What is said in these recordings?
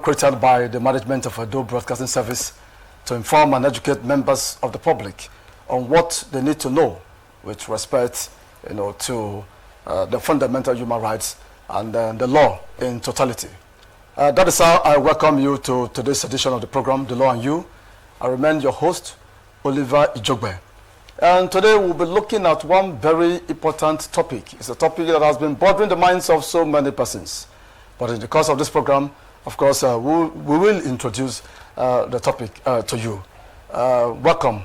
Created by the management of Ado Broadcasting Service to inform and educate members of the public on what they need to know with respect, to the fundamental human rights and the law in totality. That is how I welcome you to today's edition of the program, The Law and You. I remain your host, Oliver Ijogbe. And today we'll be looking at one very important topic. It's a topic that has been bothering the minds of so many persons. But in the course of this program, of course, we will introduce the topic to you. Welcome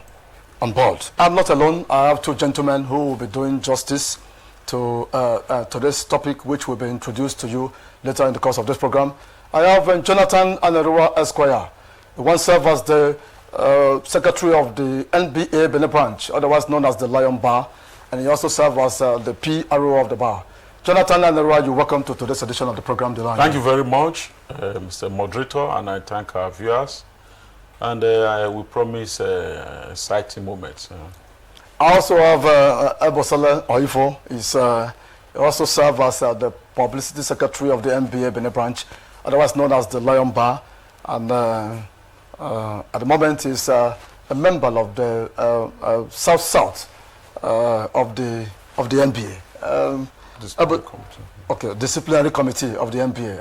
on board. I'm not alone. I have two gentlemen who will be doing justice to this topic, which will be introduced to you later in the course of this program. I have Jonathan Anerua Esquire. He once served as the Secretary of the NBA Benin Branch, otherwise known as the Lion Bar, and he also served as the PRO of the bar. Jonathan Anerua, you're welcome to today's edition of the program, The Line. Thank you very much, Mr. Moderator, and I thank our viewers. And I will promise exciting moments. I also have Ebosele Oifo. He also serves as the Publicity Secretary of the NBA Benin Branch, otherwise known as the Lion Bar. And at the moment, he's a member of the South-South of the NBA. Disciplinary Committee of the NBA.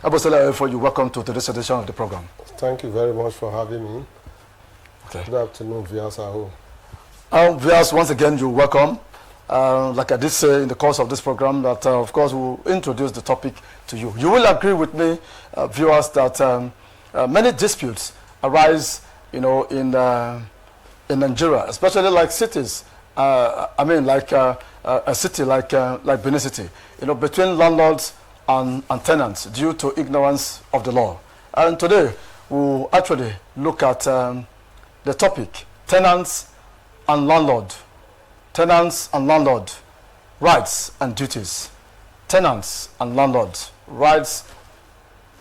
Ebosele Oifo, you're welcome to today's edition of the program. Thank you very much for having me. Okay. Good afternoon, viewers at home. Viewers, once again, you're welcome. Like I did say in the course of this program, that of course we'll introduce the topic to you. You will agree with me, viewers, that many disputes arise, in Nigeria, especially like cities. A city like Benin City, between landlords and tenants due to ignorance of the law. And today we'll actually look at the topic: tenants and landlord. Tenants and landlord, rights and duties. Tenants and landlord, rights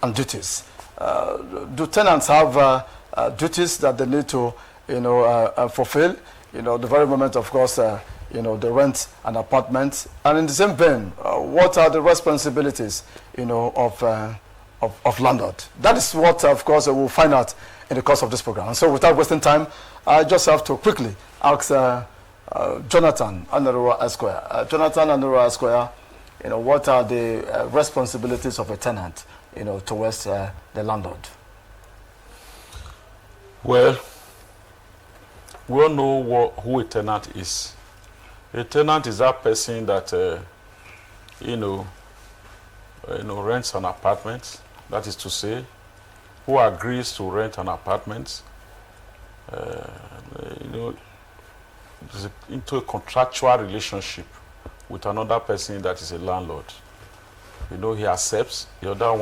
and duties. Do tenants have duties that they need to, fulfill? The very moment, of course, they rent an apartment. And in the same vein, what are the responsibilities, of landlord? That is what, of course, we'll find out in the course of this program. And so, without wasting time, I just have to quickly ask Jonathan Anerua Esquire. Jonathan Anerua Esquire, what are the responsibilities of a tenant, towards the landlord? Well, we all know who a tenant is. A tenant is that person that, rents an apartment. That is to say, who agrees to rent an apartment, into a contractual relationship with another person that is a landlord. He accepts. The other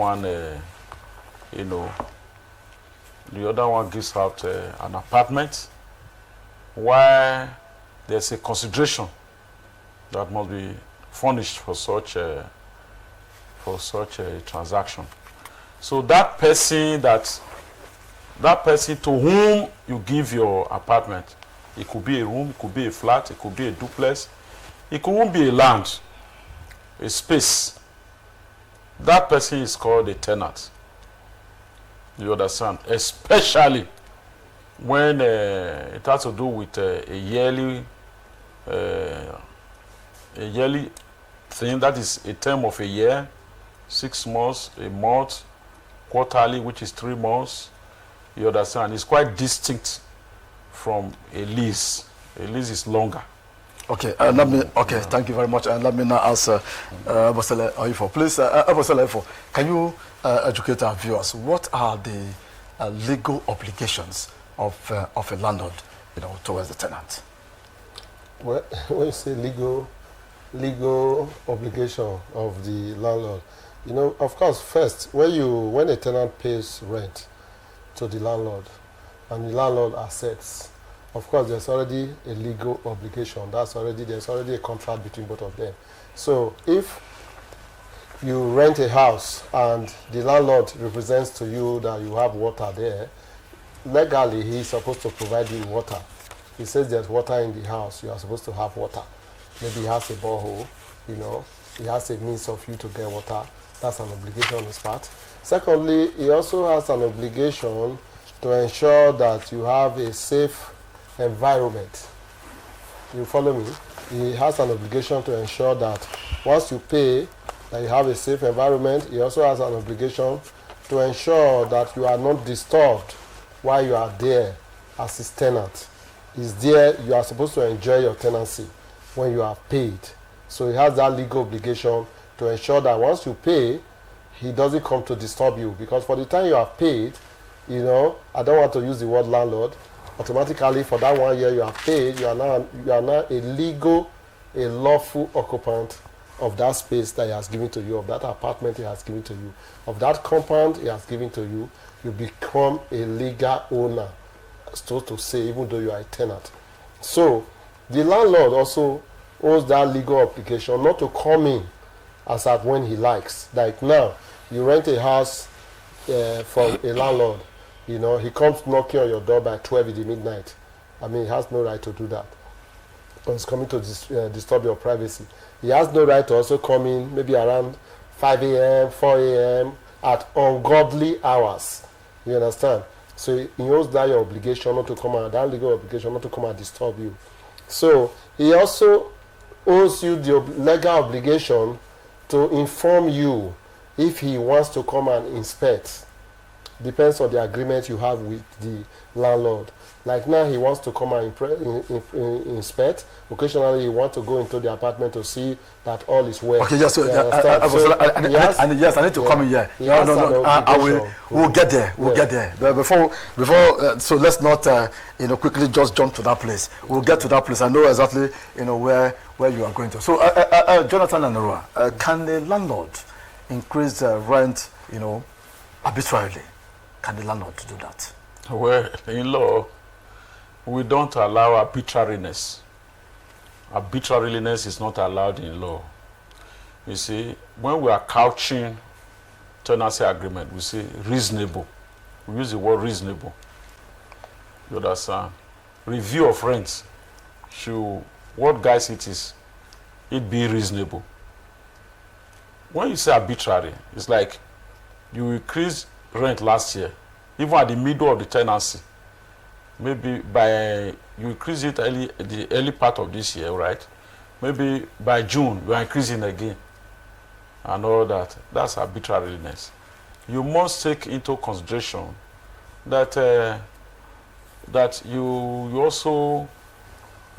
one gives out an apartment, while there's a consideration that must be furnished for such a transaction. So that person to whom you give your apartment, it could be a room, it could be a flat, it could be a duplex, it could even be a land, a space. That person is called a tenant. You understand? Especially when it has to do with a yearly thing, that is a term of a year, 6 months, a month, quarterly, which is 3 months. You understand? It's quite distinct from a lease. A lease is longer. Okay, thank you very much. And let me now ask Ebosele Oifo. Please, Ebosele Oifo, can you educate our viewers? What are the legal obligations of a landlord, towards the tenant? Well, when you say legal obligation of the landlord, of course, first, when a tenant pays rent to the landlord and the landlord accepts, of course, there's already a legal obligation. There's already a contract between both of them. So if you rent a house and the landlord represents to you that you have water there, legally he's supposed to provide you water. He says there's water in the house, you are supposed to have water. Maybe he has a borehole, he has a means of you to get water. That's an obligation on his part. Secondly, he also has an obligation to ensure that you have a safe environment. You follow me? He has an obligation to ensure that once you pay, that you have a safe environment. He also has an obligation to ensure that you are not disturbed while you are there as his tenant. He's there, you are supposed to enjoy your tenancy when you are paid. So he has that legal obligation to ensure that once you pay, he doesn't come to disturb you. Because for the time you are paid, you know, I don't want to use the word landlord, automatically for that 1 year you are paid, you are now a lawful occupant of that space that he has given to you, of that apartment he has given to you, of that compound he has given to you. You become a legal owner, so to say, even though you are a tenant. So the landlord also owes that legal obligation not to come in as at when he likes. Like now, you rent a house from a landlord, you know, he comes knocking on your door by 12 in the midnight. I mean, he has no right to do that. But he's coming to disturb your privacy. He has no right to also come in maybe around 5 a.m., 4 a.m. at ungodly hours. You understand? So he owes that your obligation not to come out, that legal obligation not to come and disturb you. So he also owes you the legal obligation to inform you if he wants to come and inspect. Depends on the agreement you have with the landlord. Like now, he wants to come and inspect. Occasionally, he wants to go into the apartment to see that all is well. Okay, yes, yes, I need to come in here. No, we'll get there. We'll get there. But before, so let's not, quickly just jump to that place. We'll get to that place. I know exactly, where you are going to. So, Jonathan and Nora, can the landlord increase the rent, arbitrarily? Can the landlord do that? Well, in law, we don't allow arbitrariness. Arbitrariness is not allowed in law. You see, when we are couching tenancy agreement, we say reasonable. We use the word reasonable. You understand? Review of rents. What guys it is, it be reasonable. When you say arbitrary, it's like you increase rent last year, even at the middle of the tenancy. Maybe you increase it the early part of this year, right? Maybe by June you are increasing again, and all that. That's arbitrariness. You must take into consideration that you also,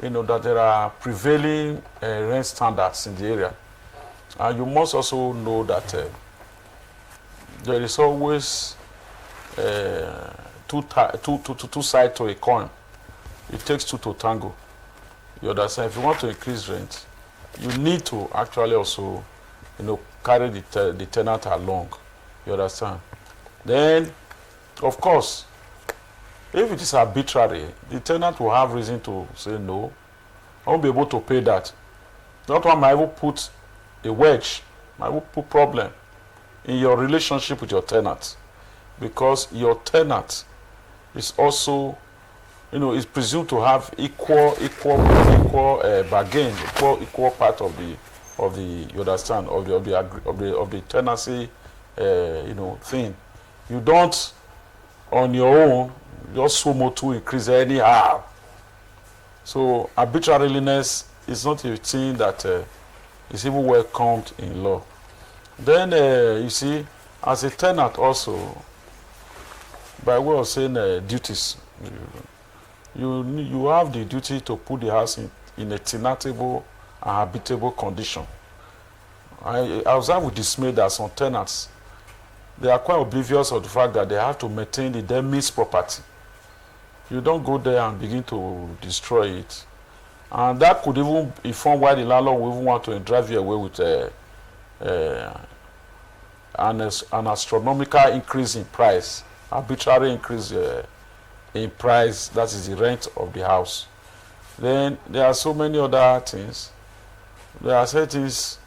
that there are prevailing rent standards in the area, and you must also know that there is always two sides to a coin. It takes two to tango. You understand? If you want to increase rent, you need to actually also, carry the tenant along. You understand? Then, of course, if it is arbitrary, the tenant will have reason to say no. I won't be able to pay that. That one might even put a wedge, might even put problem in your relationship with your tenant, because your tenant is also, is presumed to have equal bargain, equal part of the you understand, of the tenancy, thing. You don't on your own just sumo to increase anyhow. So arbitrariness is not a thing that is even welcomed in law. Then you see, as a tenant also, by way of saying duties, you have the duty to put the house in a tenantable and habitable condition. I observe with dismay that some tenants, they are quite oblivious of the fact that they have to maintain the demand's property. You don't go there and begin to destroy it. And that could even inform why the landlord will even want to drive you away with an astronomical increase in price, arbitrary increase in price, that is the rent of the house. Then there are so many other things. There are certain things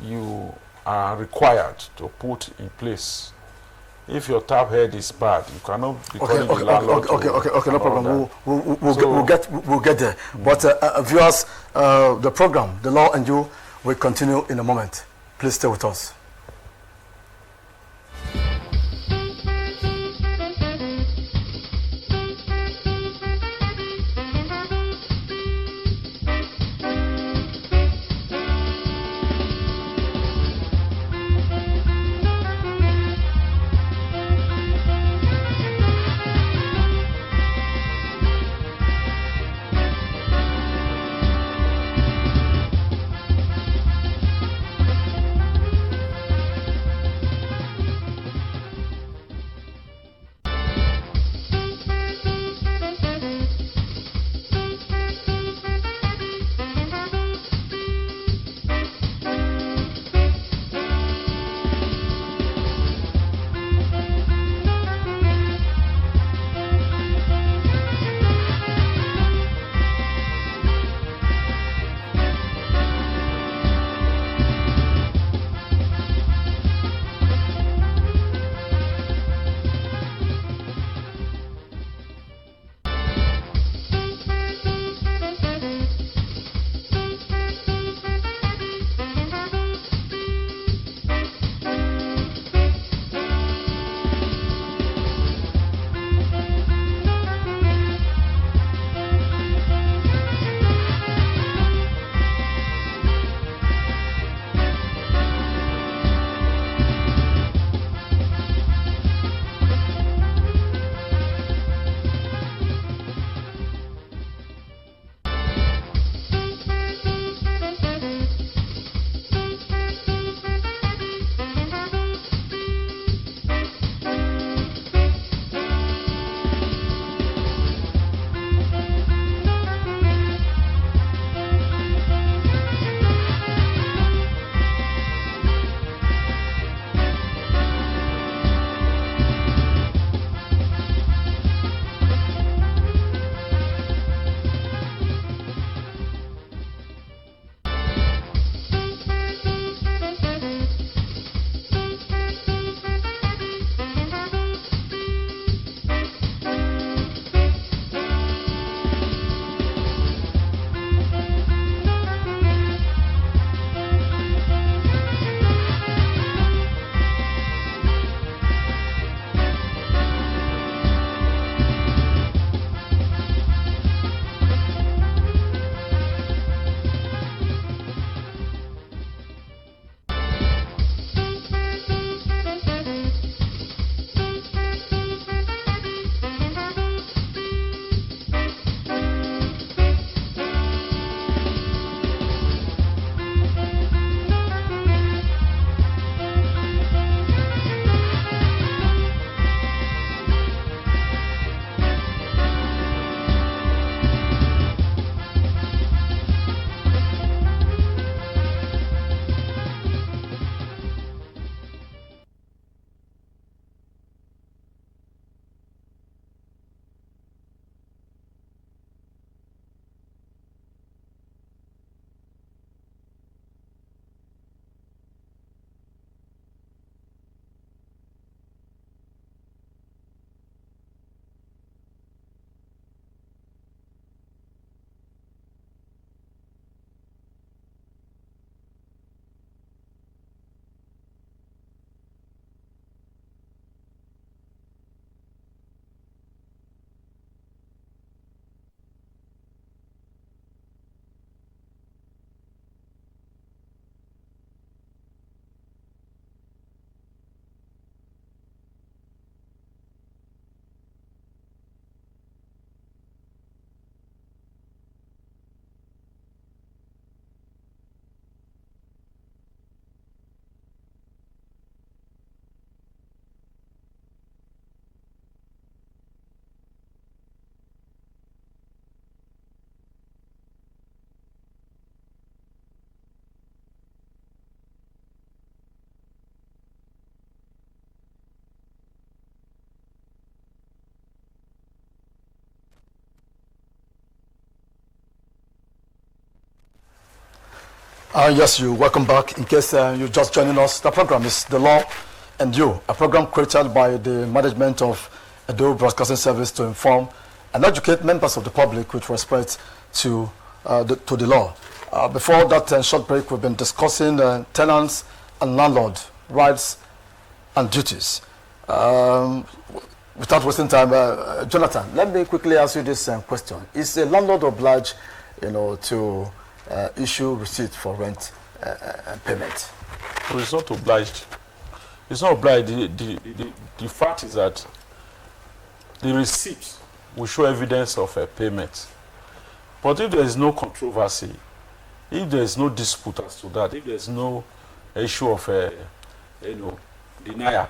you are required to put in place. If your tap head is bad, you cannot be calling the landlord. Okay, no problem. We'll get there. But viewers, the program, The Law and You, will continue in a moment. Please stay with us. Yes, you welcome back. In case you're just joining us, the program is The Law and You, a program created by the management of Edo Broadcasting Service to inform and educate members of the public with respect to the law. Before that short break, we've been discussing tenants and landlord rights and duties. Without wasting time, Jonathan, let me quickly ask you this question: is a landlord obliged, to issue receipt for rent payment? So it's not obliged. It's not obliged. The fact is that the receipt will show evidence of a payment. But if there is no controversy, if there is no dispute as to that, if there is no issue of denial,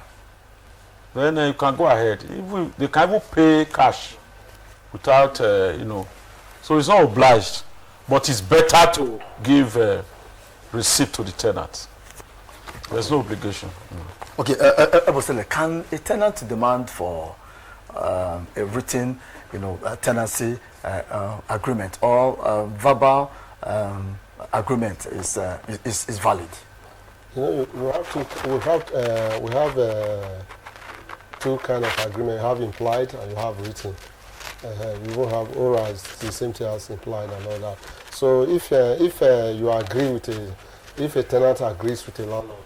then you can go ahead. They can even pay cash without, So it's not obliged, but it's better to give receipt to the tenant. There's no obligation. Okay, can a tenant demand for a written, tenancy agreement or verbal agreement is valid? We have two kind of agreement. You have implied and you have written. We will have oral, the same thing as implied and all that. So if you agree with if a tenant agrees with a landlord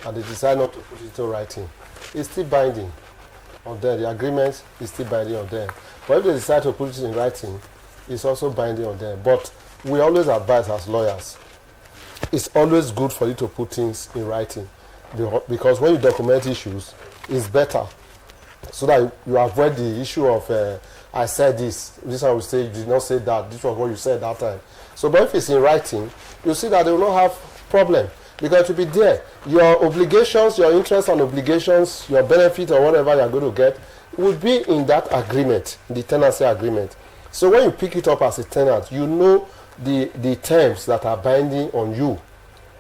and they decide not to put it into writing, it's still binding on them. The agreement is still binding on them. But if they decide to put it in writing, it's also binding on them. But we always advise as lawyers, it's always good for you to put things in writing, because when you document issues, it's better, so that you avoid the issue of I said this one will say you did not say that, this was what you said that time. So but if it's in writing, you see that they will not have problem, because it will be there. Your obligations, your interests and obligations, your benefit or whatever you are going to get will be in that agreement, the tenancy agreement. So when you pick it up as a tenant, you know the terms that are binding on you.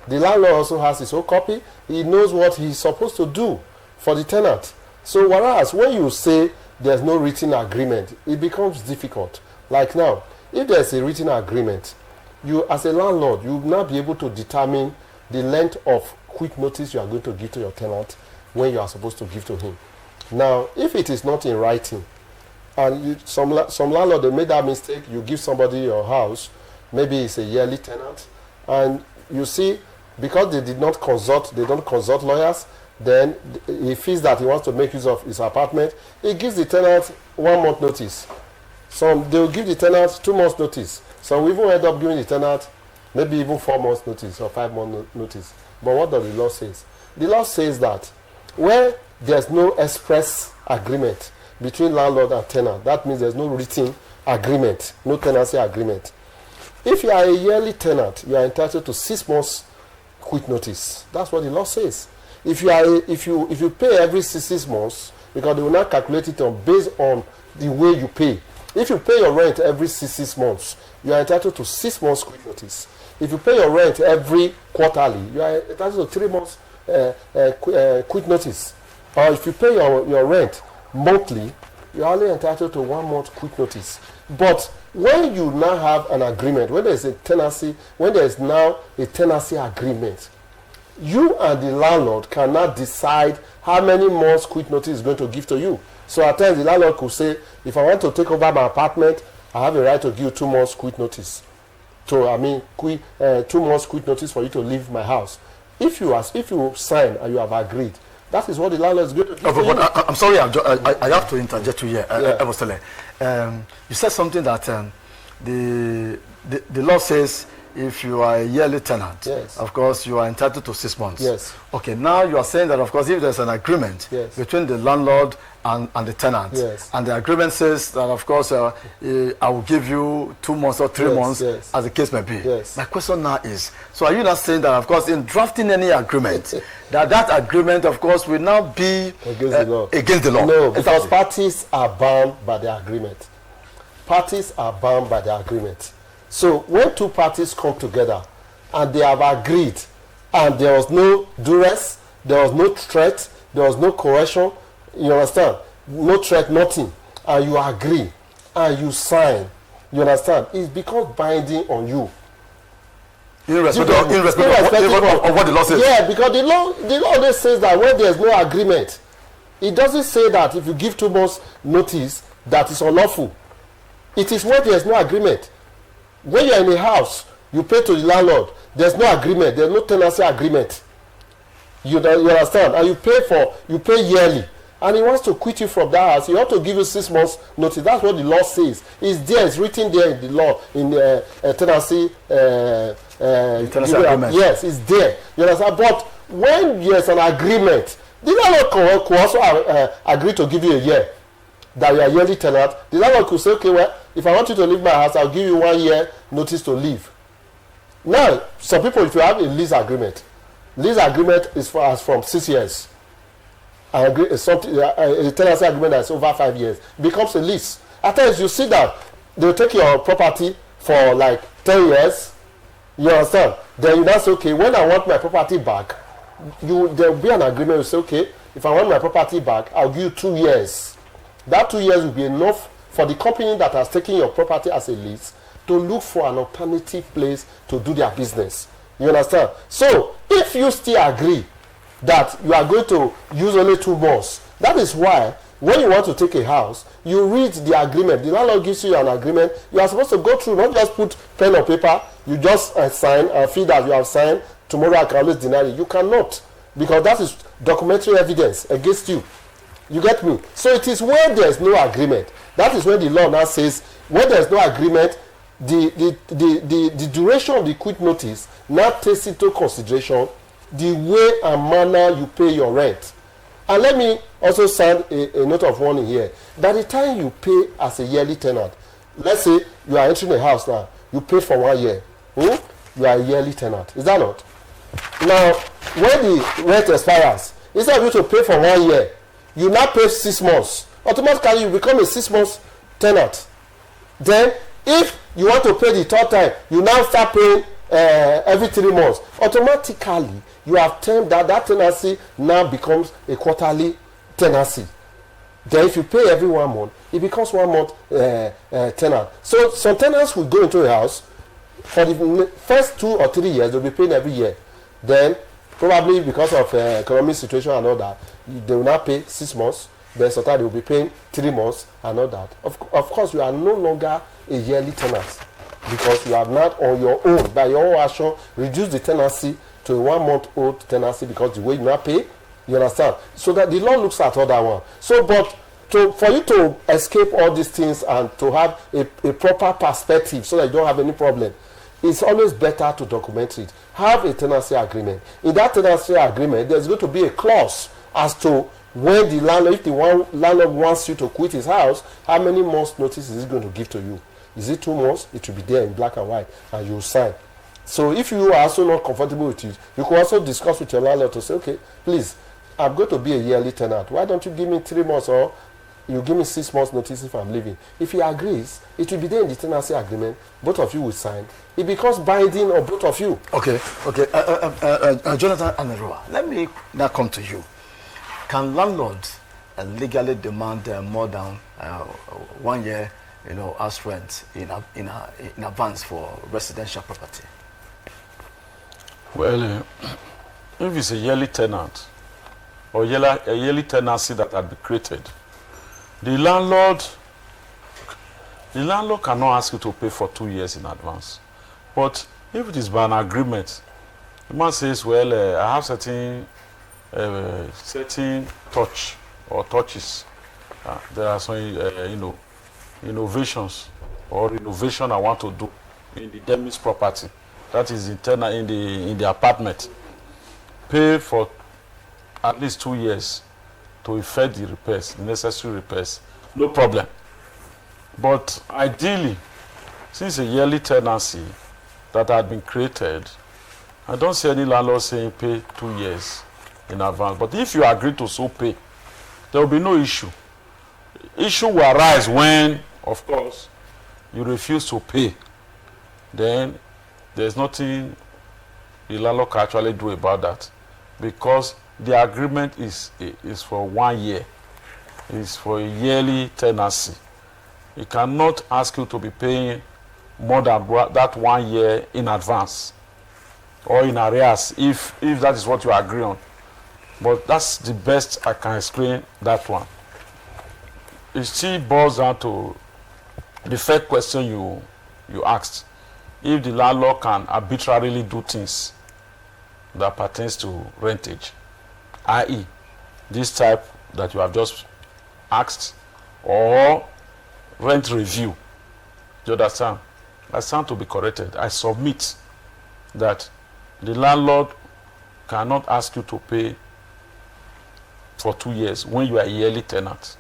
The landlord also has his own copy. He knows what he's supposed to do for the tenant. So whereas when you say there's no written agreement, it becomes difficult. Like now, if there's a written agreement, you as a landlord, you will not be able to determine the length of quick notice you are going to give to your tenant when you are supposed to give to him. Now, if it is not in writing, and some landlord, they made that mistake, you give somebody your house, maybe it's a yearly tenant, and you see, because they don't consult lawyers, then he feels that he wants to make use of his apartment, he gives the tenant 1 month notice. Some, they will give the tenant 2 months notice. Some will even end up giving the tenant maybe even 4 months notice or 5 months notice. But what does the law say? The law says that where there's no express agreement between landlord and tenant, that means there's no written agreement, no tenancy agreement. If you are a yearly tenant, you are entitled to 6 months quick notice. That's what the law says. If you pay every 6 months, because they will not calculate it based on the way you pay. If you pay your rent every 6 months, you are entitled to 6 months quick notice. If you pay your rent every quarterly, you are entitled to 3 months quick notice. Or if you pay your rent monthly, you are only entitled to 1 month quick notice. But when you now have an agreement, when there is a tenancy, when there is now a tenancy agreement, you and the landlord cannot decide how many months quick notice is going to give to you. So at times the landlord could say, if I want to take over my apartment, I have a right to give you 2 months quick notice. So 2 months quick notice for you to leave my house. If you sign and you have agreed, that is what the landlord is going to give to you. I'm sorry, I have to interject you here. You said something that the law says if you are a yearly tenant, yes, of course you are entitled to 6 months. Yes. Okay, now you are saying that of course if there's an agreement, yes, between the landlord and the tenant, yes, and the agreement says that of course I will give you 2 months or 3 months, yes, as the case may be. Yes. My question now is, so are you not saying that of course in drafting any agreement that agreement of course will now be against the law? No, because parties are bound by the agreement. Parties are bound by the agreement. So when two parties come together and they have agreed and there was no duress, there was no threat, there was no coercion, you understand? No threat, nothing. And you agree and you sign, you understand? It becomes binding on you. Irrespective of what the law says. Yeah, because the law always says that when there's no agreement, it doesn't say that if you give 2 months notice that is unlawful. It is when there's no agreement. When you're in a house, you pay to the landlord. There's no agreement. There's no tenancy agreement. You understand? And you pay yearly. And he wants to quit you from that house. He ought to give you 6 months notice. That's what the law says. It's there. It's written there in the law, in the tenancy agreement. Yes, it's there. You understand? But when there's an agreement, the landlord could also agree to give you a year that you are a yearly tenant. The landlord could say, okay, well, if I want you to leave my house, I'll give you 1 year notice to leave. Now, some people, if you have a lease agreement is from 6 years. A tenancy agreement that's over 5 years becomes a lease. At times you see that they'll take your property for like 10 years. You understand? Then you now say, okay, when I want my property back, there'll be an agreement. You say, okay, if I want my property back, I'll give you 2 years. That 2 years will be enough for the company that has taken your property as a lease to look for an alternative place to do their business. You understand? So if you still agree that you are going to use only 2 months, that is why when you want to take a house, you read the agreement. The landlord gives you an agreement. You are supposed to go through, not just put pen on paper. You just sign and feel that you have signed. Tomorrow I can always deny it. You cannot, because that is documentary evidence against you. You get me? So it is when there is no agreement. That is when the law now says when there is no agreement, the duration of the quit notice now takes into consideration the way and manner you pay your rent. And let me also sound a note of warning here. By the time you pay as a yearly tenant, let's say you are entering a house now, you pay for 1 year. You are a yearly tenant. Is that not? Now, when the rent expires, instead of you to pay for 1 year, you now pay 6 months. Automatically, you become a 6 months tenant. Then, if you want to pay the 3rd time, you now start paying every 3 months. Automatically, you have termed that tenancy now becomes a quarterly tenancy. Then if you pay every 1 month, it becomes 1 month tenant. So some tenants will go into a house for the first 2 or 3 years, they'll be paying every year. Then probably because of economic situation and all that, they will now pay 6 months. Then sometimes they will be paying 3 months and all that. Of course, you are no longer a yearly tenant, because you have not on your own, by your own action, reduced the tenancy to a 1 month old tenancy, because the way you now pay, you understand? So that the law looks at all that one. So, but for you to escape all these things and to have a proper perspective so that you don't have any problem, it's always better to document it. Have a tenancy agreement. In that tenancy agreement, there's going to be a clause as to when the landlord, if the landlord wants you to quit his house, how many months notice is he going to give to you? Is it 2 months? It will be there in black and white, and you'll sign. So if you are also not comfortable with it, you can also discuss with your landlord to say, okay, please, I'm going to be a yearly tenant. Why don't you give me 3 months, or you give me 6 months notice if I'm leaving? If he agrees, it will be there in the tenancy agreement. Both of you will sign. It becomes binding on both of you. Okay. Jonathan Anerua, let me now come to you. Can landlords legally demand more than 1 year, as rent in advance for residential property? Well, if it's a yearly tenant or a yearly tenancy that had been created, the landlord cannot ask you to pay for 2 years in advance. But if it is by an agreement, the man says, well, I have certain touch or touches. There are some, innovations or renovation I want to do in the Demis property. That is in the apartment. Pay for at least 2 years to effect the repairs, the necessary repairs. No problem. But ideally, since a yearly tenancy that had been created, I don't see any landlord saying pay 2 years in advance. But if you agree to so pay, there will be no issue. Issue will arise when, of course, you refuse to pay. Then there's nothing the landlord can actually do about that, because the agreement is for 1 year. It's for a yearly tenancy. He cannot ask you to be paying more than that 1 year in advance. or in arrears if that is what you agree on. But that's the best I can explain that one. It still boils down to the first question you asked. If the landlord can arbitrarily do things that pertains to rentage, i.e. this type that you have just asked, or rent review, you understand? I stand to be corrected. I submit that the landlord cannot ask you to pay for 2 years when you are a yearly tenant.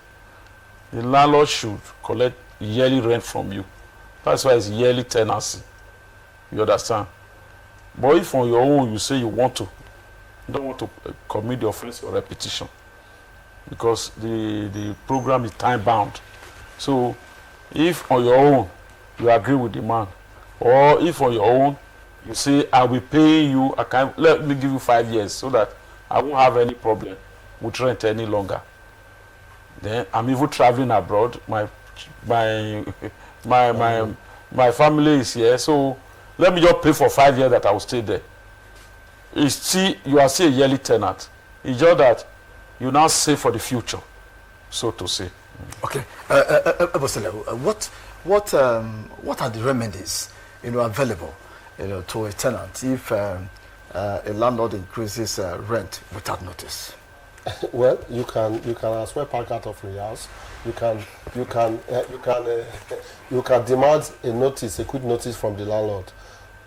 The landlord should collect yearly rent from you. That's why it's yearly tenancy. You understand? But if on your own you say you don't want to commit the offense or repetition, because the program is time bound. So if on your own you agree with the man, or if on your own you say I will pay you, let me give you 5 years so that I won't have any problem with rent any longer. Then I'm even traveling abroad. My family is here, so let me just pay for 5 years that I will stay there. You are still a yearly tenant. It's just that you now save for the future, so to say. Okay, what are the remedies available to a tenant if a landlord increases rent without notice? Well, you can as well pack out of your house. You can demand a notice, a quick notice from the landlord.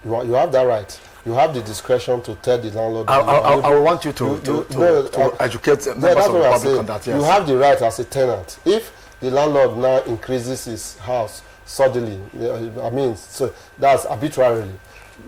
You have that right. You have the discretion to tell the landlord. I want you to educate members of the public on that. Yes. You have the right as a tenant. If the landlord now increases his house suddenly, so that's arbitrarily.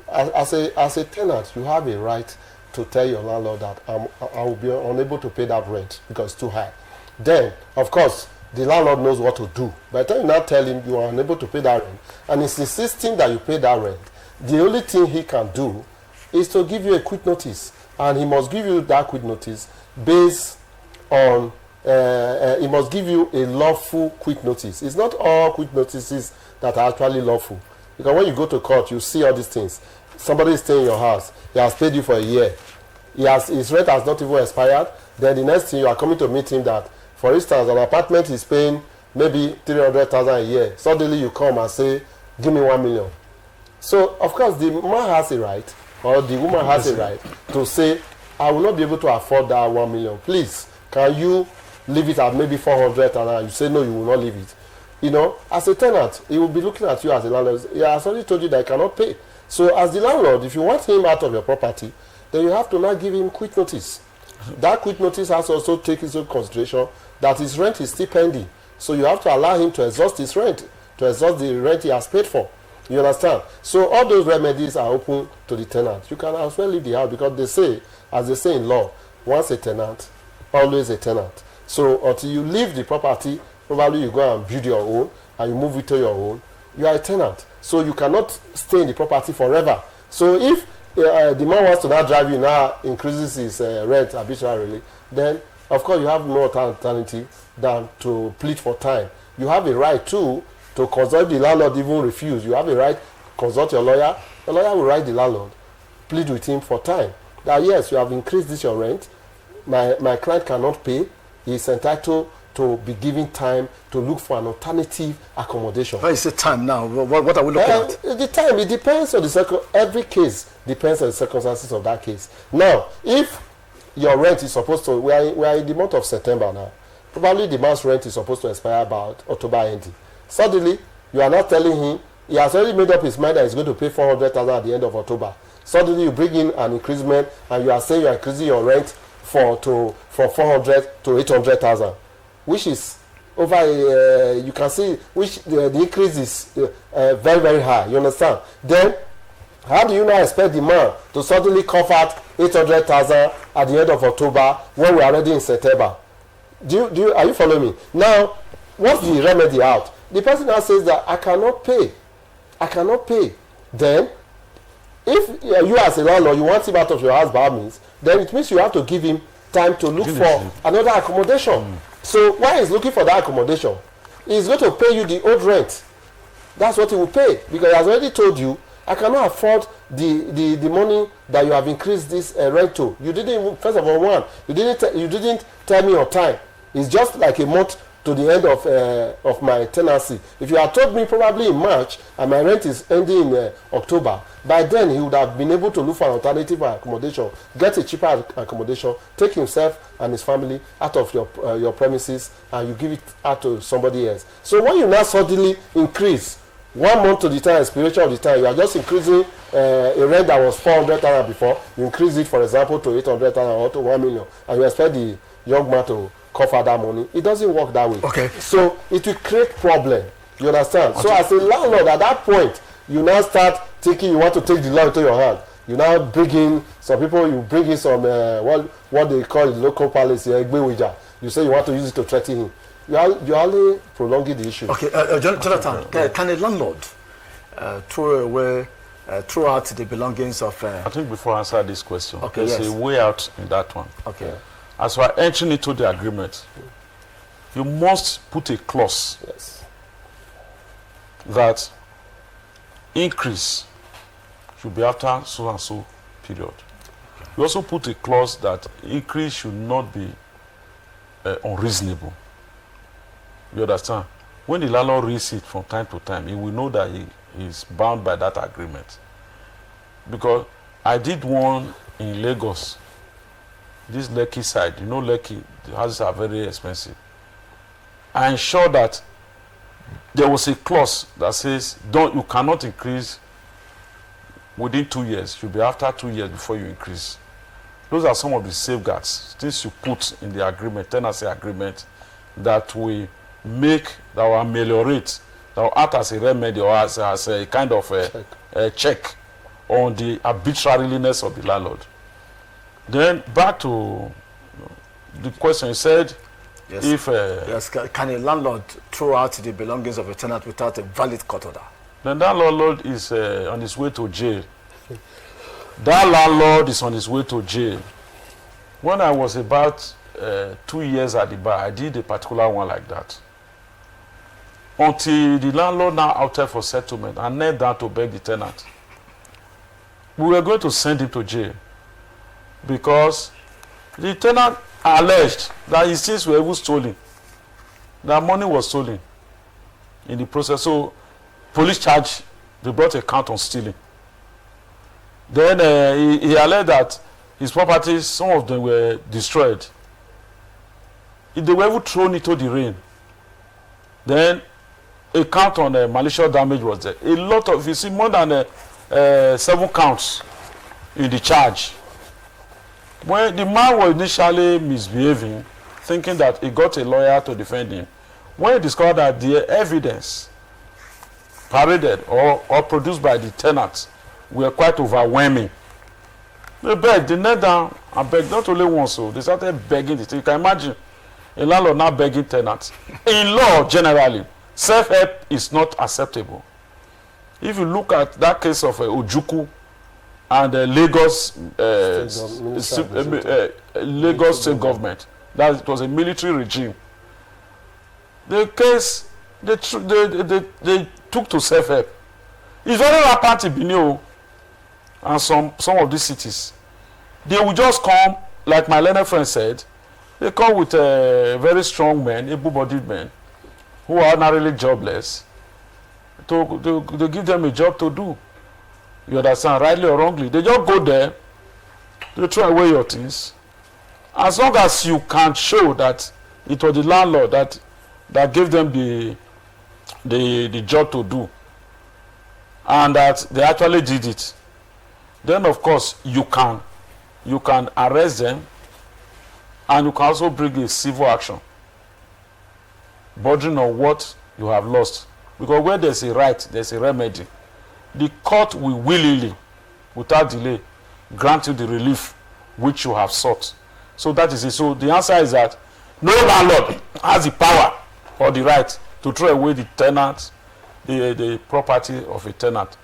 As a tenant, you have a right to tell your landlord that I will be unable to pay that rent because it's too high. Then, of course, the landlord knows what to do. By the time you now tell him you are unable to pay that rent, and he's insisting that you pay that rent, the only thing he can do is to give you a quick notice. And he must give you that quick notice based on, he must give you a lawful quick notice. It's not all quick notices that are actually lawful. Because when you go to court, you see all these things. Somebody is staying in your house. He has paid you for a year. His rent has not even expired. Then the next thing you are coming to meet him that, for instance, an apartment is paying maybe 300,000 a year. Suddenly you come and say, give me 1 million. So, of course, the man has a right, or the woman has a right to say, I will not be able to afford that 1 million. Please, can you leave it at maybe 400,000? You say, no, you will not leave it. As a tenant, he will be looking at you as a landlord. He has already told you that he cannot pay. So as the landlord, if you want him out of your property, then you have to now give him quick notice. That quick notice has also taken into consideration that his rent is still pending. So you have to allow him to exhaust his rent, to exhaust the rent he has paid for. You understand? So all those remedies are open to the tenant. You can as well leave the house because they say, as they say in law, once a tenant, always a tenant. So until you leave the property, probably you go and build your own and you move it to your own, you are a tenant. So you cannot stay in the property forever. So if the man wants to now drive you now, increases his rent arbitrarily, then of course you have no alternative than to plead for time. You have a right to consult the landlord, even refuse. You have a right to consult your lawyer. The lawyer will write the landlord, plead with him for time. That yes, you have increased this your rent. My client cannot pay. He is entitled to be given time to look for an alternative accommodation. Why is it time now? What are we looking at? The time, it depends on every case depends on the circumstances of that case. Now, if your rent is supposed to, we are in the month of September now. Probably the man's rent is supposed to expire about October ending. Suddenly, you are not telling him, he has already made up his mind that he's going to pay 400,000 at the end of October. Suddenly, you bring in an increasement and you are saying you are increasing your rent from 400 to 800,000, which is over, you can see, which the increase is very, very high. You understand? Then, how do you now expect the man to suddenly cough out 800,000 at the end of October when we are already in September? Are you following me? Now, what's the remedy out? The person now says that I cannot pay. Then, if you as a landlord, you want him out of your house by all means, then it means you have to give him time to look for another accommodation. So while he's looking for that accommodation, he's going to pay you the old rent. That's what he will pay, because he has already told you I cannot afford the money that you have increased this rent to. You didn't even, first of all, you didn't tell me your time. It's just like a month to the end of my tenancy. If you had told me probably in March and my rent is ending in October, by then he would have been able to look for an alternative accommodation, get a cheaper accommodation, take himself and his family out of your premises, and you give it out to somebody else. So when you now suddenly increase 1 month to the time, expiration of the time, you are just increasing a rent that was 400,000 before, you increase it, for example, to 800,000 or to 1 million, and you expect the young man to cover that money. It doesn't work that way. Okay. So it will create problem. You understand? Okay. So as a landlord, at that point, you now start thinking you want to take the law into your hand. You now bring in some people. You bring in some what they call the local policy, you say you want to use it to threaten him. You are only prolonging the issue. Okay, Jonathan, can a landlord throw out the belongings of? I think before I answer this question, okay, there's a way out in that one. Okay. As we are entering into the agreement, you must put a clause that increase should be after so and so period. You also put a clause that increase should not be unreasonable. You understand? When the landlord reads it from time to time, he will know that he is bound by that agreement. Because I did one in Lagos, this Lekki side. You know Lekki, the houses are very expensive. I ensure that there was a clause that says you cannot increase within 2 years. It should be after 2 years before you increase. Those are some of the safeguards, things you put in the agreement, tenancy agreement, that we make, that will ameliorate, that will act as a remedy or as a kind of a check on the arbitrariness of the landlord. Then back to the question you said, yes. If can a landlord throw out the belongings of a tenant without a valid court order? Then that landlord is on his way to jail. That landlord is on his way to jail. When I was about 2 years at the bar, I did a particular one like that. Until the landlord now opted for settlement and knelt down to beg the tenant. We were going to send him to jail because the tenant alleged that his things were even stolen. That money was stolen in the process. So police charge, they brought a count on stealing. Then he alleged that his properties, some of them were destroyed. They were even thrown into the rain. Then a count on malicious damage was there. A lot of, you see, more than 7 counts in the charge. When the man was initially misbehaving, thinking that he got a lawyer to defend him, when he discovered that the evidence paraded or produced by the tenants were quite overwhelming, they begged, they knelt down and begged, not only once, so they started begging the tenants. You can imagine a landlord now begging tenants. In law, generally, self-help is not acceptable. If you look at that case of Ojuku and Lagos Lagos state government, that it was a military regime. The case they took to self-help. It's very rampant in Benue and some of these cities. They will just come, like my learned friend said, they come with very strong men, able-bodied men, who are ordinarily jobless, to give them a job to do. You understand, rightly or wrongly. They just go there, they throw away your things. As long as you can show that it was the landlord that gave them the job to do, and that they actually did it, then of course you can arrest them, and you can also bring a civil action bordering on what you have lost. Because where there's a right, there's a remedy. The court will willingly, without delay, grant you the relief which you have sought. So that is it. So the answer is that no landlord has the power or the right to throw away the tenant, the property of a tenant.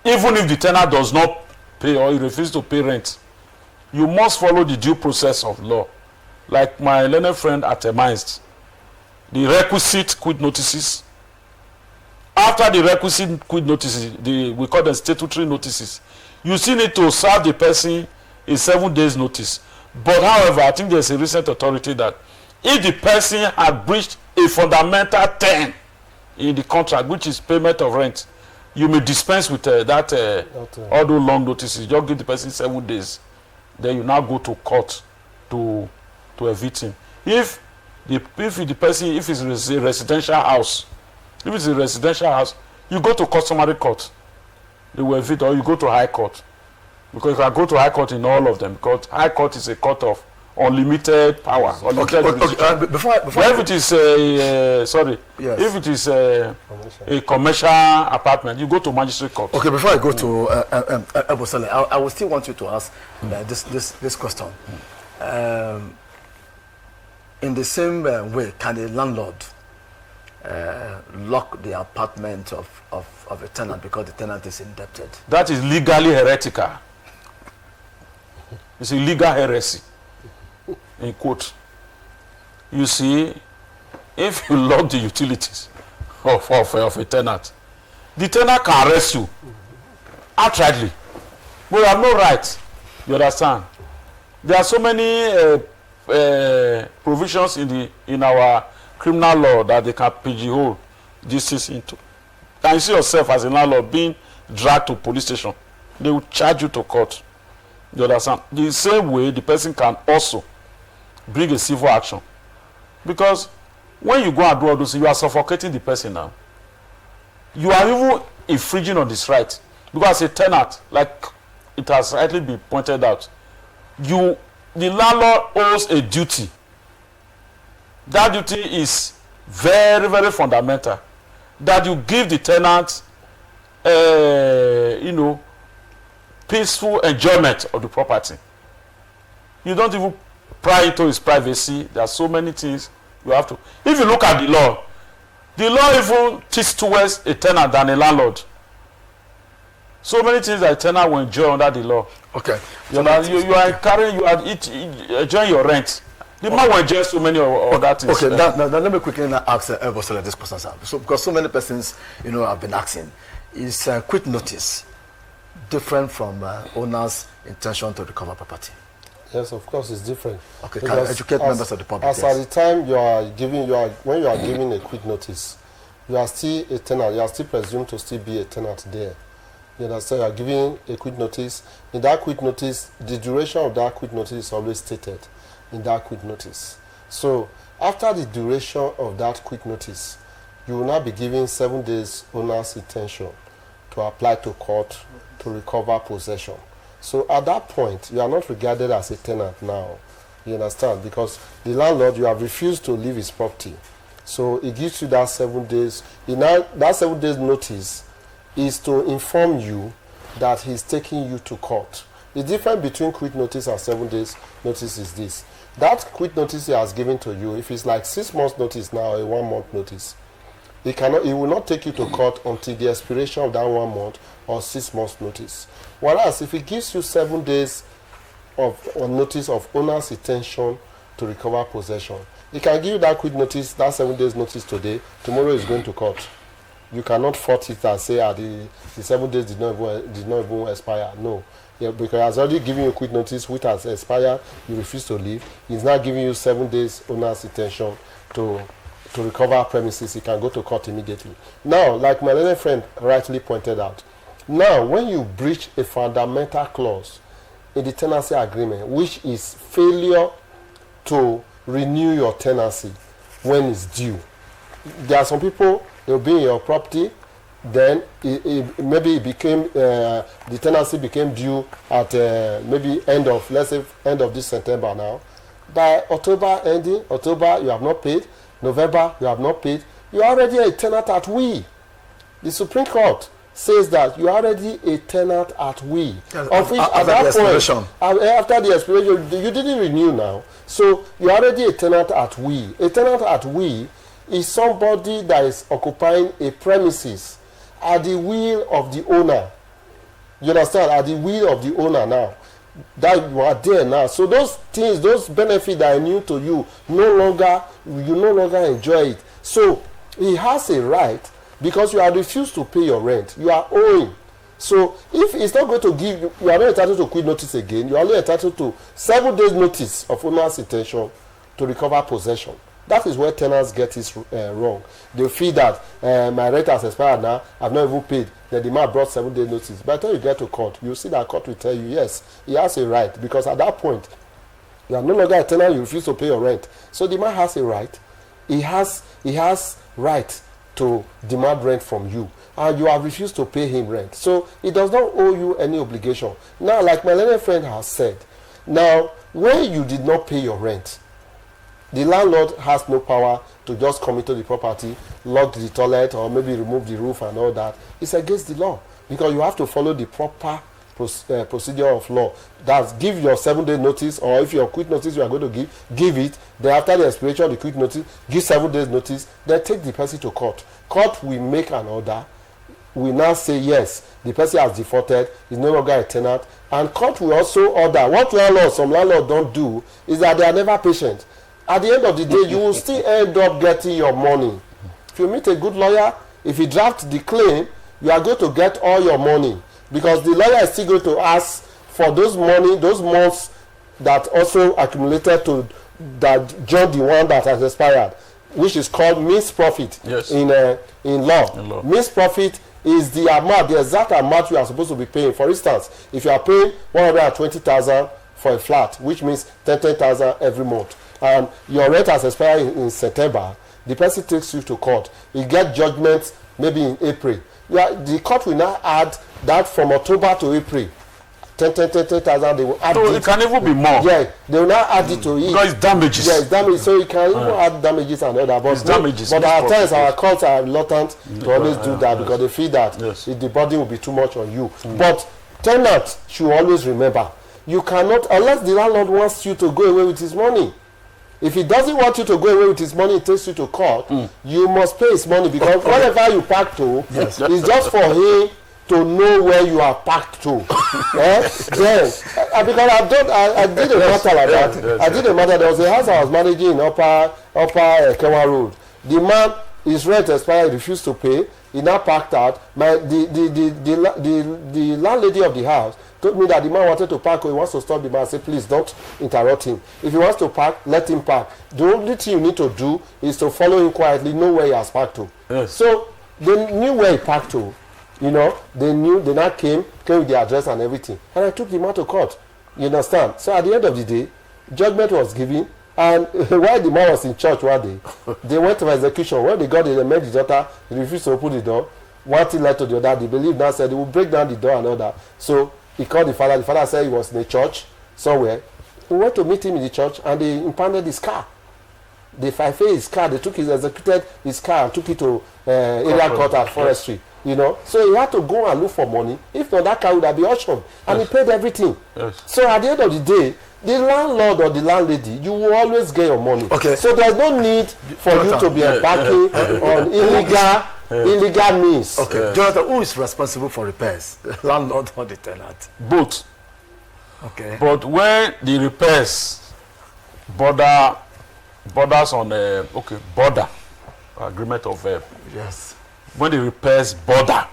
Even if the tenant does not pay or he refuses to pay rent, you must follow the due process of law. Like my learned friend atomized, the requisite quit notices after the requisite quit notices, we call them statutory notices, you still need to serve the person a 7 days notice. But however, I think there's a recent authority that if the person had breached a fundamental term in the contract, which is payment of rent, you may dispense with all those long notices. Just give the person 7 days. Then you now go to court to evict him. If it's a residential house, you go to customary court. They will evict, or you go to high court. Because you can go to high court in all of them, because high court is a court of unlimited power. Unlimited before if it is if it is a commercial apartment, you go to magistrate court. Okay, before I go to Ebosele, I will still want you to ask this question. In the same way, can a landlord lock the apartment of a tenant because the tenant is indebted? That is legally heretical. It's a legal heresy, in quote. You see, if you lock the utilities of a tenant, the tenant can arrest you outrightly. But you have no right. You understand? There are so many provisions in our criminal law that they can pigeonhole this is into. And you see yourself as a landlord being dragged to police station. They will charge you to court. You understand? The same way, the person can also bring a civil action. Because when you go and do all those things, you are suffocating the person now. You are even infringing on this right. Because as a tenant, like it has rightly been pointed out, the landlord owes a duty. That duty is very, very fundamental. That you give the tenant, peaceful enjoyment of the property. You don't even pry into his privacy. There are so many things you have to. If you look at the law even teaches towards a tenant than a landlord. So many things that a tenant will enjoy under the law. Okay. You are enjoying your rent. The man will enjoy so many other things. Okay, now let me quickly ask Ebosele this question, sir. So, because so many persons, have been asking, is quit notice different from owner's intention to recover property? Yes, of course, it's different. Okay, can you educate members of the public? As at the time when you are giving a quit notice, you are still a tenant. You are still presumed to still be a tenant there. You understand? You are giving a quit notice. In that quit notice, the duration of that quit notice is always stated in that quit notice. So after the duration of that quit notice, you will now be given 7 days owner's intention to apply to court to recover possession. So at that point, you are not regarded as a tenant now. You understand? Because the landlord, you have refused to leave his property. So it gives you that 7 days. That 7 days notice is to inform you that he's taking you to court. The difference between quit notice and 7 days notice is this. That quit notice he has given to you, if it's like 6 months notice now, a 1 month notice, he will not take you to court until the expiration of that 1 month or 6 months notice. Whereas if he gives you 7 days of notice of owner's intention to recover possession, he can give you that quit notice, that 7 days notice today, tomorrow is going to court. You cannot fault it and say the 7 days did not even expire. No. Yeah, because he has already given you a quit notice which has expired, you refuse to leave. He's now giving you 7 days owner's intention to recover premises. He can go to court immediately. Now, like my little friend rightly pointed out, now when you breach a fundamental clause in the tenancy agreement, which is failure to renew your tenancy when it's due, there are some people, they'll be in your property, then maybe it became the tenancy became due at maybe end of this September now. By October you have not paid. November you have not paid. You are already a tenant at will. The Supreme Court says that you are already a tenant at will. Of which at that point, after the expiration, you didn't renew now, so you are already a tenant at will. A tenant at will is somebody that is occupying a premises at the will of the owner. You understand? At the will of the owner now. That you are there now. So those things, those benefits that are new to you, you no longer enjoy it. So he has a right because you are refused to pay your rent. You are owing. So if it's not going to give you are not entitled to quit notice again. You are only entitled to 7 days notice of owner's intention to recover possession. That is where tenants get it wrong. They feel that my rent has expired now, I've not even paid. Then the man brought 7 days notice. By the time you get to court, you see that court will tell you, yes, he has a right. Because at that point, you are no longer a tenant, you refuse to pay your rent. So the man has a right. He has right to demand rent from you. And you have refused to pay him rent. So he does not owe you any obligation. Now, like my learned friend has said, now, when you did not pay your rent, the landlord has no power to just come into the property, lock the toilet, or maybe remove the roof and all that. It's against the law because you have to follow the proper procedure of law. That's give your 7-day notice, or if your quit notice you are going to give it. Then after the expiration of the quit notice, give 7 days notice. Then take the person to court. Court will make an order. We now say yes, the person has defaulted, is no longer a tenant, and court will also order. What some landlords don't do is that they are never patient. At the end of the day, you will still end up getting your money. If you meet a good lawyer, if he drafts the claim, you are going to get all your money because the lawyer is still going to ask for those months that also accumulated to that join the one that has expired, which is called missed profit in law. Missed profit is the amount, the exact amount you are supposed to be paying. For instance, if you are paying 120,000 for a flat, which means 10,000 every month, and your rent has expired in September, the person takes you to court. You get judgment maybe in April. The court will now add that from October to April. 10,000, they will add so it can even be more. Yeah, they will now add it to it. Because it's damages. Yeah, it's damage. So you can even add damages and all that. But, damages, but at times our courts are reluctant to always do that because they feel that the burden will be too much on you. But tenants should always remember, you cannot, unless the landlord wants you to go away with his money. If he doesn't want you to go away with his money, he takes you to court, you must pay his money because whatever you pack to is just for him to know where you are packed to. Because I did a matter like that. I did a matter. There was a house I was managing in Upper Kewa Road. The man, his rent expired, refused to pay. He now packed out. The landlady of the house told me that the man wanted to park, or he wants to stop the man. I said, please don't interrupt him. If he wants to park, let him park. The only thing you need to do is to follow him quietly, know where he has parked to. Yes. So they knew where he parked to. You know, they now came with the address and everything. And I took the man to court. You understand? So at the end of the day, judgment was given. And while the man was in church one day, they went to execution. When they got it, they met the daughter, he refused to open the door. One thing led to the other. The belief now said they will break down the door and all that. So he called the father. The father said he was in a church somewhere. We went to meet him in the church and they impounded his car. They fifed his car. They executed his car and took it to area court at forestry. You know, so he had to go and look for money. If not, that car would have been auctioned, and he paid everything. So at the end of the day, the landlord or the landlady, you will always get your money. So there's no need for you to be embarking on illegal means. Jonathan, who is responsible for repairs? The landlord or the tenant? Both. But when the repairs borders on border agreement of yes. When the repairs border,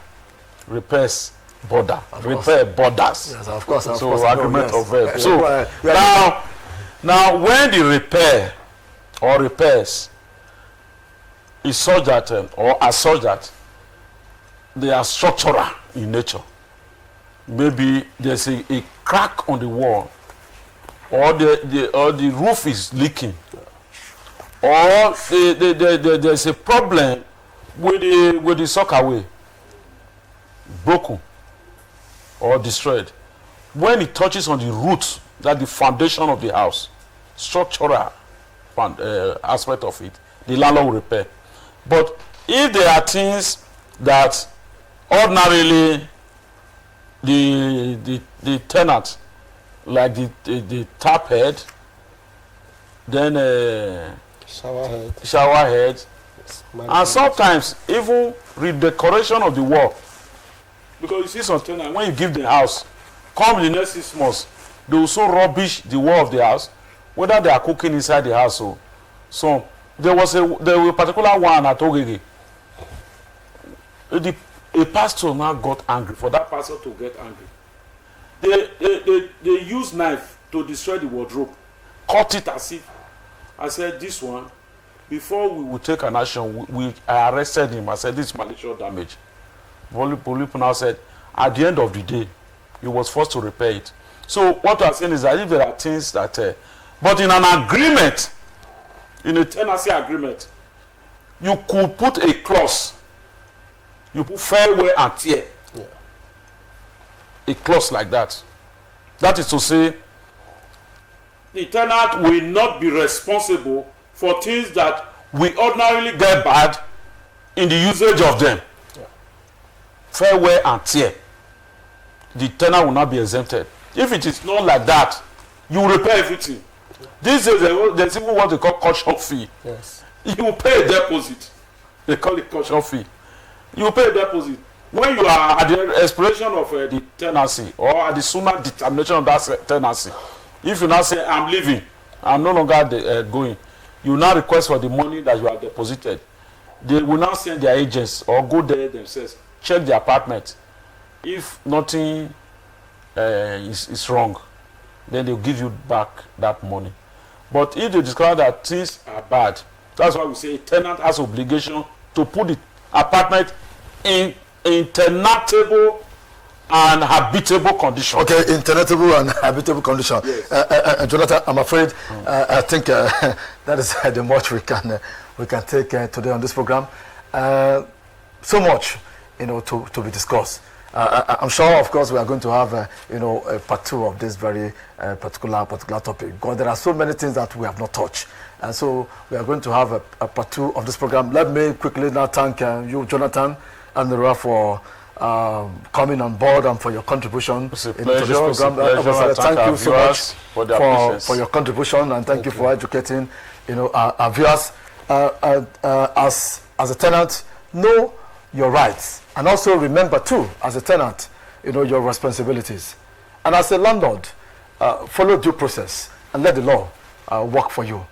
repair borders. Yes, of course. So agreement of verb. So now when the repair or repairs is such that or are such that they are structural in nature. Maybe there's a crack on the wall, or the roof is leaking, or there's a problem with the sockaway broken or destroyed. When it touches on the root, that the foundation of the house, structural aspect of it, the landlord will repair. But if there are things that ordinarily the tenant, like the tap head, then shower head, and sometimes even redecoration of the wall. Because you see some tenants, when you give the house, come in the next 6 months, they will so rubbish the wall of the house, whether they are cooking inside the house or so. There was a particular one at Ogege. a pastor now got angry. For that pastor to get angry, they use knife to destroy the wardrobe, cut it as if. I said, this one, before we would take an action, I arrested him. I said, this is malicious damage. Police now said, at the end of the day, he was forced to repair it. So what I'm saying is that if there are things that, but in an agreement, in a tenancy agreement, you could put a clause. You put fair wear and tear. Yeah. A clause like that. That is to say, the tenant will not be responsible for things that we ordinarily get bad in the usage of them. Yeah. Fair wear and tear. The tenant will not be exempted. If it is not like that, you will repair everything. This is there's even what they call caution fee. Yes. You pay a deposit. They call it caution fee. You pay a deposit. When you are at the expiration of the tenancy or at the sooner determination of that tenancy, if you now say, I'm leaving, I'm no longer going, you now request for the money that you have deposited. They will now send their agents or go there themselves, check the apartment. If nothing is wrong, then they'll give you back that money. But if they discover that things are bad, that's why we say a tenant has obligation to put the apartment in tenantable and habitable condition. Okay, in tenantable and habitable condition. Yes. Jonathan, I'm afraid I think that is the much we can take today on this program. So much, to be discussed. I'm sure, of course, we are going to have, a part 2 of this very particular topic. Because there are so many things that we have not touched. And so we are going to have a part 2 of this program. Let me quickly now thank you, Jonathan and Nora, for coming on board and for your contribution to this program. Thank you so much for your contribution, and thank you for educating, our viewers. As a tenant, know your rights, and also remember too, as a tenant, your responsibilities, and as a landlord, follow due process and let the law work for you.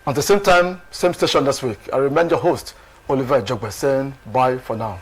At the same time, same station this week, I remain your host, Oliver Jogbe, saying bye for now.